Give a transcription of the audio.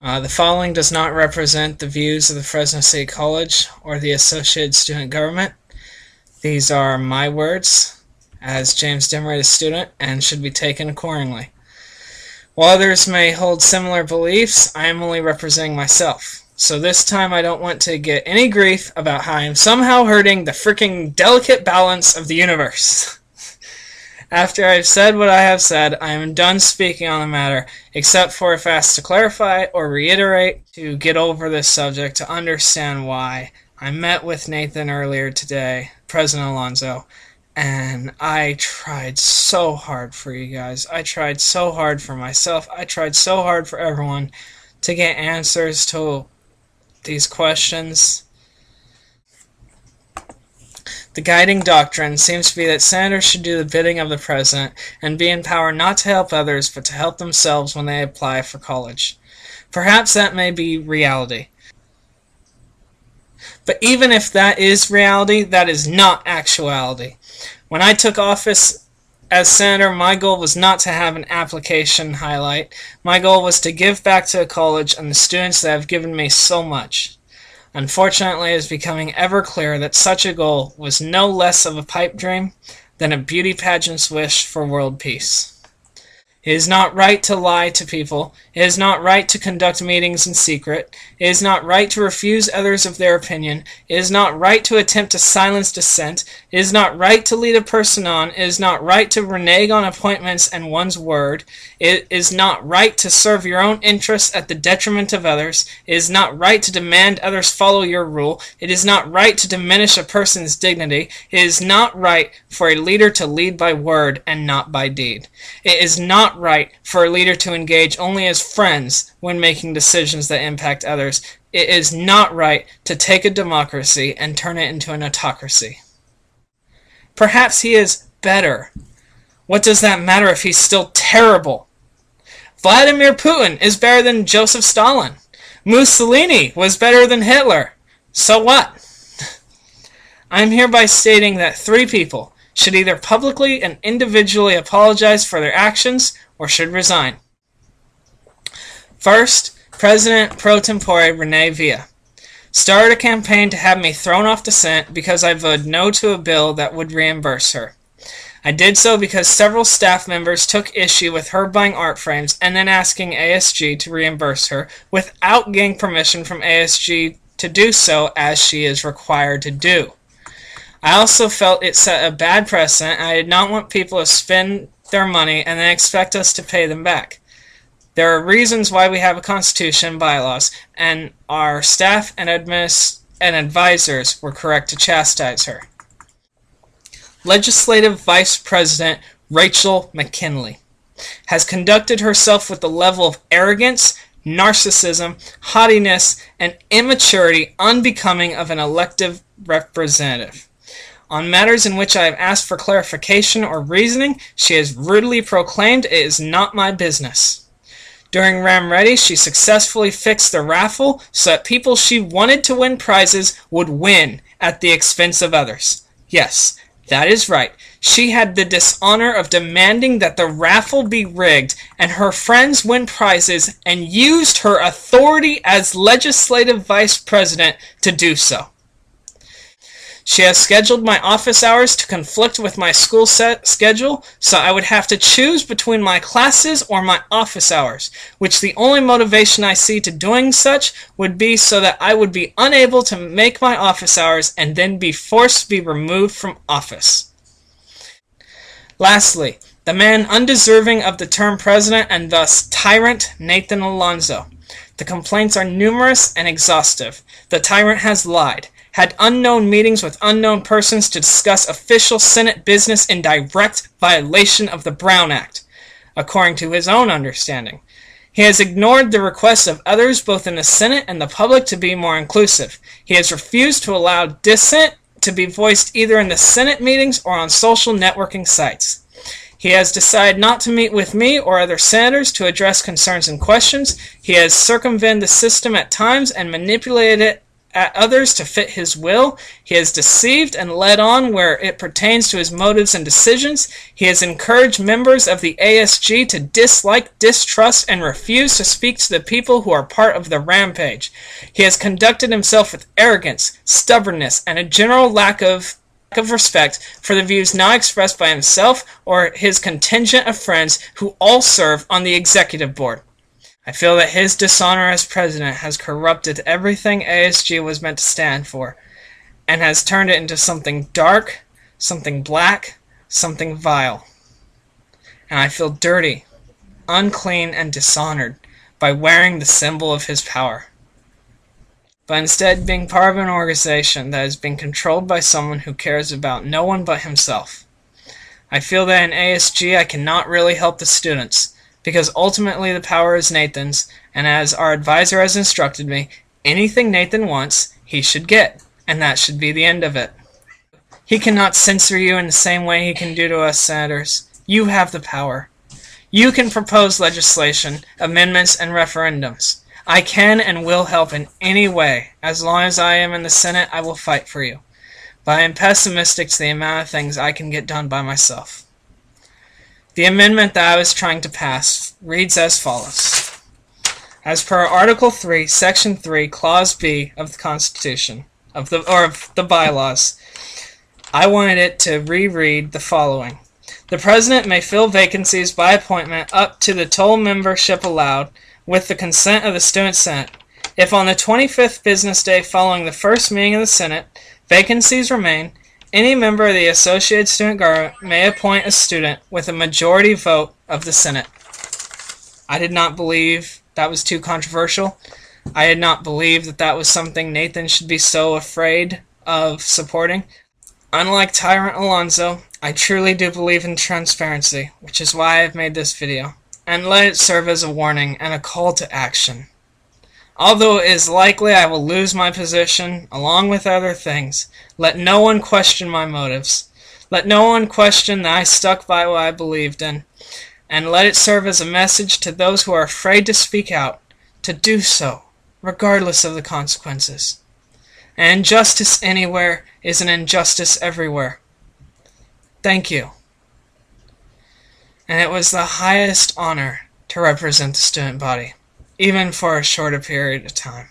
The following does not represent the views of the Fresno State College or the Associated Student Government. These are my words as James Demaree, a student, and should be taken accordingly. While others may hold similar beliefs, I am only representing myself. So this time I don't want to get any grief about how I am somehow hurting the freaking delicate balance of the universe. After I've said what I have said, I am done speaking on the matter, except for if asked to clarify or reiterate to get over this subject to understand why. I met with Nathan earlier today, President Alonzo, and I tried so hard for you guys. I tried so hard for myself. I tried so hard for everyone to get answers to these questions. The guiding doctrine seems to be that senators should do the bidding of the president and be in power not to help others but to help themselves when they apply for college. Perhaps that may be reality. But even if that is reality, that is not actuality. When I took office as senator, my goal was not to have an application highlight. My goal was to give back to the college and the students that have given me so much. Unfortunately, it is becoming ever clearer that such a goal was no less of a pipe dream than a beauty pageant's wish for world peace. It is not right to lie to people. It is not right to conduct meetings in secret. It is not right to refuse others of their opinion. It is not right to attempt to silence dissent. It is not right to lead a person on. It is not right to renege on appointments and one's word. It is not right to serve your own interests at the detriment of others. It is not right to demand others follow your rule. It is not right to diminish a person's dignity. It is not right for a leader to lead by word and not by deed. It is not right for a leader to engage only as friends when making decisions that impact others. It is not right to take a democracy and turn it into an autocracy. Perhaps he is better. What does that matter if he's still terrible? Vladimir Putin is better than Joseph Stalin. Mussolini was better than Hitler. So what? I'm hereby stating that 3 people should either publicly and individually apologize for their actions or should resign. First, President pro tempore Rene Villa started a campaign to have me thrown off the Senate because I voted no to a bill that would reimburse her. I did so because several staff members took issue with her buying art frames and then asking ASG to reimburse her without getting permission from ASG to do so, as she is required to do. I also felt it set a bad precedent, and I did not want people to spend their money and then expect us to pay them back. There are reasons why we have a constitution and bylaws, and our staff and advisors were correct to chastise her. Legislative Vice President Rachel McKinley has conducted herself with the level of arrogance, narcissism, haughtiness, and immaturity unbecoming of an elected representative. On matters in which I have asked for clarification or reasoning, she has rudely proclaimed it is not my business. During Ram Ready, she successfully fixed the raffle so that people she wanted to win prizes would win at the expense of others. Yes, that is right. She had the dishonor of demanding that the raffle be rigged and her friends win prizes and used her authority as legislative vice president to do so. She has scheduled my office hours to conflict with my school schedule, so I would have to choose between my classes or my office hours, which the only motivation I see to doing such would be so that I would be unable to make my office hours and then be forced to be removed from office. Lastly, the man undeserving of the term president and thus tyrant, Nathan Alonzo. The complaints are numerous and exhaustive. The tyrant has lied, had unknown meetings with unknown persons to discuss official Senate business in direct violation of the Brown Act, according to his own understanding. He has ignored the requests of others both in the Senate and the public to be more inclusive. He has refused to allow dissent to be voiced either in the Senate meetings or on social networking sites. He has decided not to meet with me or other senators to address concerns and questions. He has circumvented the system at times and manipulated it at others to fit his will. He has deceived and led on where it pertains to his motives and decisions. He has encouraged members of the ASG to dislike, distrust, and refuse to speak to the people who are part of the rampage. He has conducted himself with arrogance, stubbornness, and a general lack of respect for the views now expressed by himself or his contingent of friends who all serve on the executive board. I feel that his dishonor as president has corrupted everything ASG was meant to stand for, and has turned it into something dark, something black, something vile. And I feel dirty, unclean, and dishonored by wearing the symbol of his power, but instead being part of an organization that is being controlled by someone who cares about no one but himself. I feel that in ASG I cannot really help the students, because ultimately the power is Nathan's, and as our advisor has instructed me, anything Nathan wants, he should get, and that should be the end of it. He cannot censor you in the same way he can do to us senators. You have the power. You can propose legislation, amendments, and referendums. I can and will help in any way. As long as I am in the Senate, I will fight for you. But I am pessimistic to the amount of things I can get done by myself. The amendment that I was trying to pass reads as follows. As per Article 3, Section 3, Clause B of the Constitution, of the bylaws, I wanted it to reread the following. The President may fill vacancies by appointment up to the total membership allowed, with the consent of the Student Senate. If on the 25th business day following the first meeting of the Senate, vacancies remain, any member of the Associated Student Government may appoint a student with a majority vote of the Senate. I did not believe that was too controversial. I did not believe that that was something Nathan should be so afraid of supporting. Unlike Tyrant Alonzo, I truly do believe in transparency, which is why I have made this video, and let it serve as a warning and a call to action. Although it is likely I will lose my position, along with other things, let no one question my motives. Let no one question that I stuck by what I believed in, and let it serve as a message to those who are afraid to speak out, to do so, regardless of the consequences. An injustice anywhere is an injustice everywhere. Thank you. And it was the highest honor to represent the student body, even for a shorter period of time.